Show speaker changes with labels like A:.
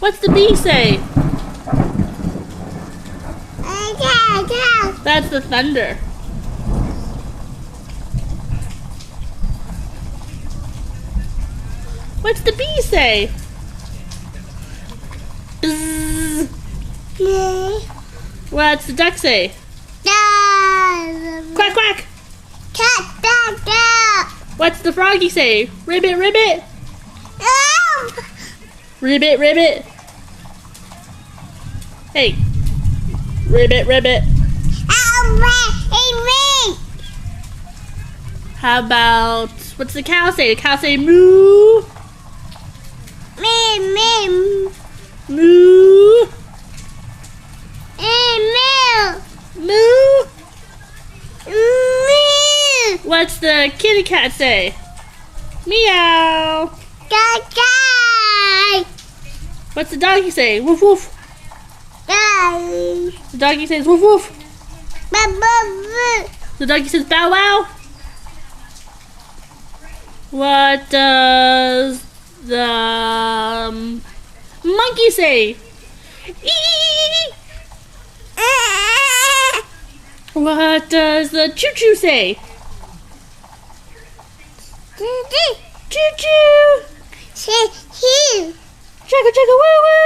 A: What's the bee say? That's the thunder. What's the bee say? Bzz. What's the duck say? Quack quack. What's the froggy say? Ribbit ribbit. Ribbit ribbit. Hey. Ribbit ribbit. How about, what's the cow say? The cow say moo. Moo. Moo. What's the kitty cat say? Meow. What's the doggy say? Woof woof. The doggy says woof woof. The doggy says bow wow. What does the monkey say? Eee! What does the choo-choo say? Choo-choo! Chugga chugga woo woo!